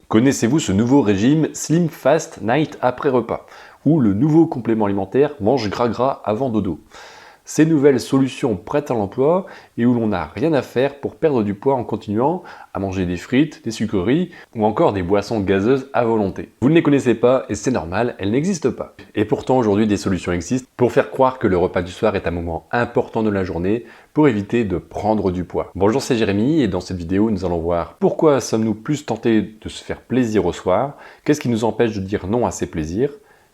Connaissez-vous ce nouveau régime Slim Fast Night après repas ou le nouveau complément alimentaire mange gras avant dodo? Ces nouvelles solutions prêtes à l'emploi et où l'on n'a rien à faire pour perdre du poids en continuant à manger des frites, des sucreries ou encore des boissons gazeuses à volonté. Vous ne les connaissez pas et c'est normal, elles n'existent pas. Et pourtant aujourd'hui des solutions existent pour faire croire que le repas du soir est un moment important de la journée pour éviter de prendre du poids. Bonjour, c'est Jérémy et dans cette vidéo nous allons voir pourquoi sommes-nous plus tentés de se faire plaisir au soir, qu'est-ce qui nous empêche de dire non à ces plaisirs,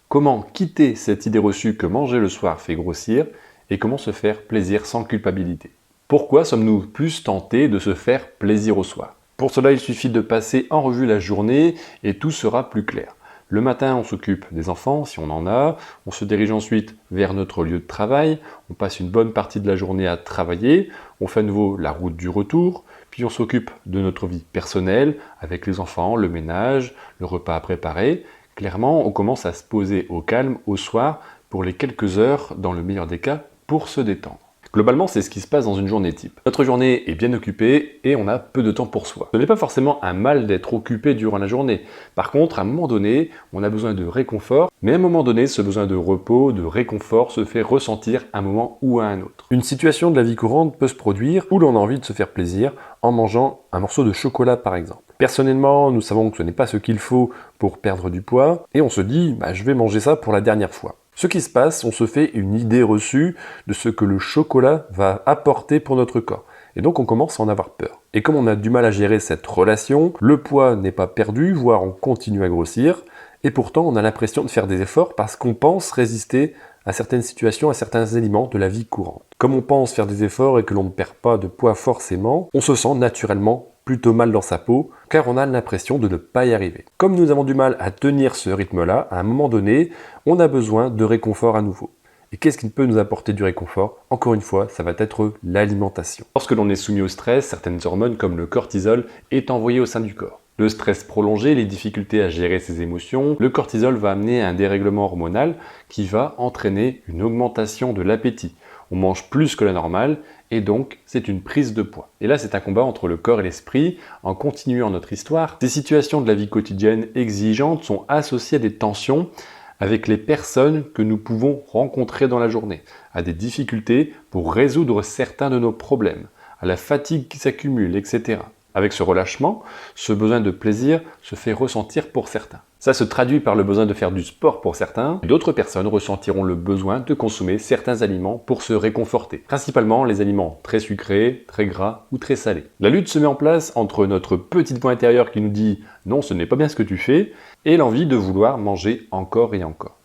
comment quitter cette idée reçue que manger le soir fait grossir, et comment se faire plaisir sans culpabilité. Pourquoi sommes-nous plus tentés de se faire plaisir au soir? Pour cela, il suffit de passer en revue la journée et tout sera plus clair. Le matin, on s'occupe des enfants, si on en a, on se dirige ensuite vers notre lieu de travail, on passe une bonne partie de la journée à travailler, on fait à nouveau la route du retour, puis on s'occupe de notre vie personnelle, avec les enfants, le ménage, le repas à préparer. Clairement, on commence à se poser au calme au soir pour les quelques heures, dans le meilleur des cas, pour se détendre. Globalement, c'est ce qui se passe dans une journée type. Notre journée est bien occupée et on a peu de temps pour soi. Ce n'est pas forcément un mal d'être occupé durant la journée. Par contre, à un moment donné, on a besoin de réconfort, mais à un moment donné, ce besoin de repos, de réconfort se fait ressentir à un moment ou à un autre. Une situation de la vie courante peut se produire où l'on a envie de se faire plaisir en mangeant un morceau de chocolat par exemple. Personnellement, nous savons que ce n'est pas ce qu'il faut pour perdre du poids et on se dit je vais manger ça pour la dernière fois. Ce qui se passe, on se fait une idée reçue de ce que le chocolat va apporter pour notre corps. Et donc on commence à en avoir peur. Et comme on a du mal à gérer cette relation, le poids n'est pas perdu, voire on continue à grossir. Et pourtant on a l'impression de faire des efforts parce qu'on pense résister à certaines situations, à certains éléments de la vie courante. Comme on pense faire des efforts et que l'on ne perd pas de poids forcément, on se sent naturellement plutôt mal dans sa peau, car on a l'impression de ne pas y arriver. Comme nous avons du mal à tenir ce rythme-là, à un moment donné, on a besoin de réconfort à nouveau. Et qu'est-ce qui peut nous apporter du réconfort? Encore une fois, ça va être l'alimentation. Lorsque l'on est soumis au stress, certaines hormones comme le cortisol est envoyé au sein du corps. Le stress prolongé, les difficultés à gérer ses émotions, le cortisol va amener à un dérèglement hormonal qui va entraîner une augmentation de l'appétit. On mange plus que la normale et donc c'est une prise de poids. Et là c'est un combat entre le corps et l'esprit. En continuant notre histoire, ces situations de la vie quotidienne exigeantes sont associées à des tensions avec les personnes que nous pouvons rencontrer dans la journée, à des difficultés pour résoudre certains de nos problèmes, à la fatigue qui s'accumule, etc. Avec ce relâchement, ce besoin de plaisir se fait ressentir pour certains. Ça se traduit par le besoin de faire du sport pour certains. D'autres personnes ressentiront le besoin de consommer certains aliments pour se réconforter. Principalement les aliments très sucrés, très gras ou très salés. La lutte se met en place entre notre petite voix intérieure qui nous dit « non, ce n'est pas bien ce que tu fais » et l'envie de vouloir manger encore et encore.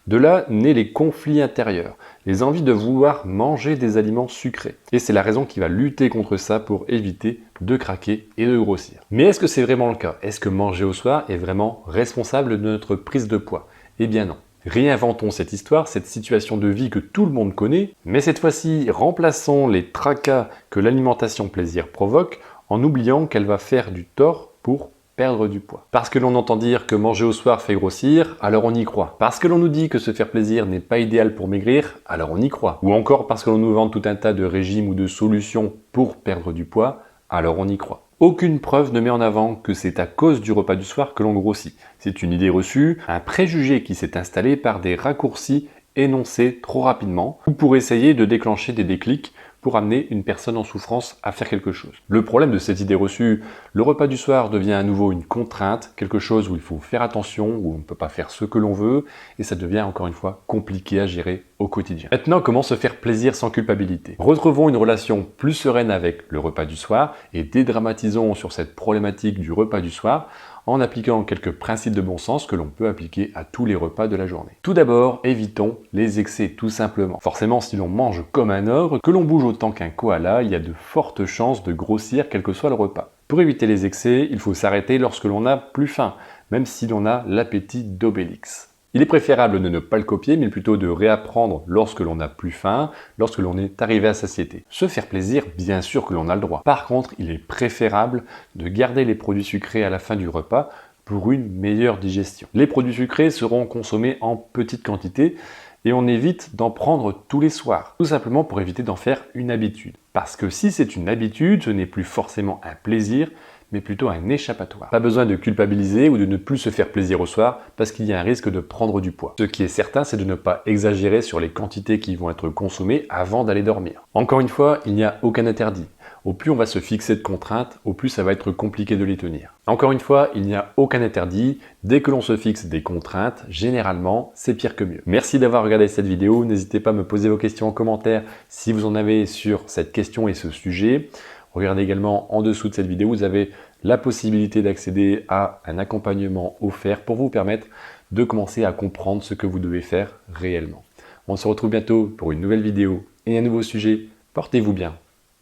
De là naissent les conflits intérieurs, les envies de vouloir manger des aliments sucrés. Et c'est la raison qui va lutter contre ça pour éviter de craquer et de grossir. Mais est-ce que c'est vraiment le cas? Est-ce que manger au soir est vraiment responsable de notre prise de poids? Eh bien non. Réinventons cette histoire, cette situation de vie que tout le monde connaît, mais cette fois-ci, remplaçons les tracas que l'alimentation plaisir provoque en oubliant qu'elle va faire du tort pour perdre du poids. Parce que l'on entend dire que manger au soir fait grossir, alors on y croit. Parce que l'on nous dit que se faire plaisir n'est pas idéal pour maigrir, alors on y croit. Ou encore parce que l'on nous vend tout un tas de régimes ou de solutions pour perdre du poids, alors on y croit. Aucune preuve ne met en avant que c'est à cause du repas du soir que l'on grossit. C'est une idée reçue, un préjugé qui s'est installé par des raccourcis énoncés trop rapidement, ou pour essayer de déclencher des déclics pour amener une personne en souffrance à faire quelque chose. Le problème de cette idée reçue, le repas du soir devient à nouveau une contrainte, quelque chose où il faut faire attention, où on ne peut pas faire ce que l'on veut, et ça devient encore une fois compliqué à gérer au quotidien. Maintenant, comment se faire plaisir sans culpabilité? Retrouvons une relation plus sereine avec le repas du soir et dédramatisons sur cette problématique du repas du soir en appliquant quelques principes de bon sens que l'on peut appliquer à tous les repas de la journée. Tout d'abord, évitons les excès, tout simplement. Forcément, si l'on mange comme un ogre, que l'on bouge autant qu'un koala, il y a de fortes chances de grossir quel que soit le repas. Pour éviter les excès, il faut s'arrêter lorsque l'on n'a plus faim, même si l'on a l'appétit d'Obélix. Il est préférable de ne pas le copier, mais plutôt de réapprendre lorsque l'on n'a plus faim, lorsque l'on est arrivé à satiété. Se faire plaisir, bien sûr que l'on a le droit. Par contre, il est préférable de garder les produits sucrés à la fin du repas pour une meilleure digestion. Les produits sucrés seront consommés en petite quantité et on évite d'en prendre tous les soirs, tout simplement pour éviter d'en faire une habitude. Parce que si c'est une habitude, ce n'est plus forcément un plaisir, mais plutôt un échappatoire. Pas besoin de culpabiliser ou de ne plus se faire plaisir au soir parce qu'il y a un risque de prendre du poids. Ce qui est certain, c'est de ne pas exagérer sur les quantités qui vont être consommées avant d'aller dormir. Encore une fois, il n'y a aucun interdit. Au plus on va se fixer de contraintes, au plus ça va être compliqué de les tenir. Encore une fois, il n'y a aucun interdit. Dès que l'on se fixe des contraintes, généralement, c'est pire que mieux. Merci d'avoir regardé cette vidéo. N'hésitez pas à me poser vos questions en commentaire si vous en avez sur cette question et ce sujet. Regardez également en dessous de cette vidéo, vous avez la possibilité d'accéder à un accompagnement offert pour vous permettre de commencer à comprendre ce que vous devez faire réellement. On se retrouve bientôt pour une nouvelle vidéo et un nouveau sujet. Portez-vous bien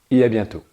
et à bientôt.